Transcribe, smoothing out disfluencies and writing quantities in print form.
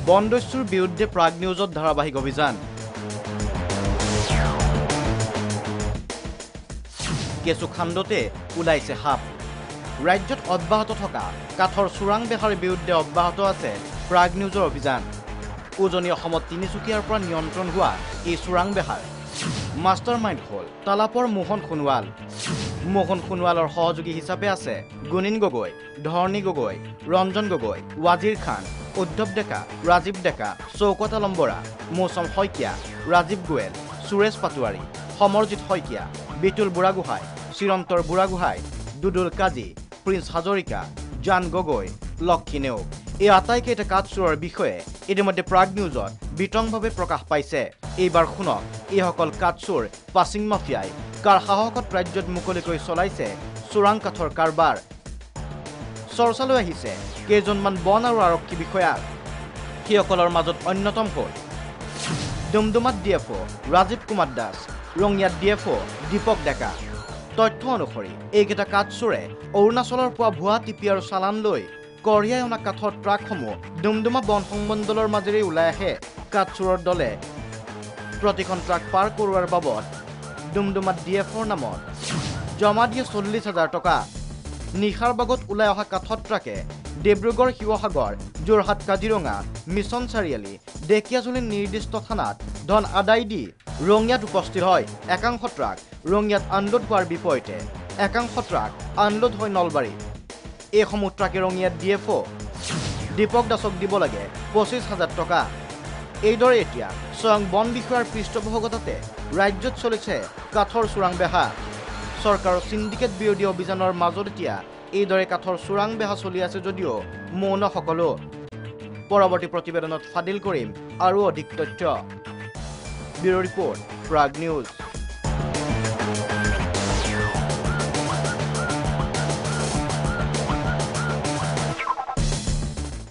বনদস্যুৰ বিৰুদ্ধে প্ৰাগ নিউজত ধাৰাবাহিক অভিযান কেঁচু খান্দতে ওলাইছে সাপ ৰাজ্যত অব্যাহত থকা কাঠৰ চোৰাং বেহাৰীৰ বিৰুদ্ধে অব্যাহত আছে প্ৰাগ নিউজৰ অভিযান উজনি অসমত তিনিচুকীয়াৰ পৰা নিয়ন্ত্ৰণ হোৱা এই চোৰাং বেহাৰ মাষ্টাৰ মাইণ্ড হ'ল তালাপৰ মোহন সোণোৱালৰ সহযোগী হিচাপে আছে গুণিন গগৈ ধৰণী গগৈ ৰঞ্জন গগৈ ৱাজিৰ খান উদ্ধৱ ডেকা ৰাজীৱ ডেকা চৌকত আলম বৰা মৌচম শইকীয়া ৰাজীৱ গোৱেল সুৰেশ পাটোৱাৰী সমৰজিৎ শইকীয়া বিতুল বুঢ়াগোহাঁই চিৰন্তৰ বুঢ়াগোহাঁই দুদুল কাজী প্ৰিন্স হাজৰিকা জান গগৈ লক্ষী নেওগ এই আটাইকেইটা কাঠচোৰৰ বিষয়ে ইতিমধ্যে প্ৰাগ নিউজত বিতংভাৱে প্ৰকাশ পাইছে এইবাৰ শুনক এইসকল কাঠচোৰ পাছিং মাফিয়াই কাৰ সাহসত ৰাজ্যত মুকলিকৈ চলাইছে চোৰাং কাঠৰ কাৰবাৰ চৰ্চালৈ আহিছে কেইজনমান বন আৰু আৰক্ষী বিষয়া সেইসকলৰ মাজত অন্যতম হ'ল ডুমডুমাত ডিএফঅ ৰাজীৱ কুমাৰ দাস ৰঙিয়াত ডিএফঅ দীপক ডেকা তথ্য অনুসৰি এইকেইটা কাঠচোৰে অৰুণাচলৰ পৰা ভুৱা টিপি আৰু চালান লৈ কঢ়িয়াই অনা কাঠৰ ট্ৰাকসমূহ ডুমডুমা বন সংমণ্ডলৰ মাজেৰে ওলাই আহে কাঠচোৰৰ দলে প্ৰতিখন ট্ৰাক পাৰ কৰোৱাৰ বাবদ ডুমডুমাত ডিএফঅৰ নামত জমা দিয়ে 40,000 টকা নিশাৰ বাগত ওলাই অহা কাঠৰ ট্ৰাকে ডিব্ৰুগড় শিৱসাগৰ যোৰহাট কাজিৰঙা মিছন চাৰিআলি ঢেকীয়াজুলিৰ নিৰ্দিষ্ট থানাত ধন আদায় দি ৰঙিয়াত উপস্থিত হয় একাংশ ট্ৰাক ৰঙিয়াত আনলোড হোৱাৰ বিপৰীতে একাংশ ট্ৰাক আনলোড হয় নলবাৰীত এইসমূহ ট্ৰাকে ৰঙিয়াত ডিএফঅ দীপক দাসক দিব লাগে 25,000 টকা এইদৰে এতিয়া স্বয়ং বন বিষয়াৰ পৃষ্ঠপোষকতাতে ৰাজ্যত চলিছে কাঠৰ চোৰাং বেহা চৰকাৰৰ সিন্ডিকেট বিৰোধী অভিযানৰ মাজত এতিয়া এইদৰে কাঠৰ চোৰাং বেহা চলি আছে যদিও মৌন সকলো পৰৱৰ্তী প্ৰতিবেদনত ফাদিল কৰিম আৰু অধিক তথ্য ব্যুৰ ৰিপৰ্ট প্ৰাগ নিউজ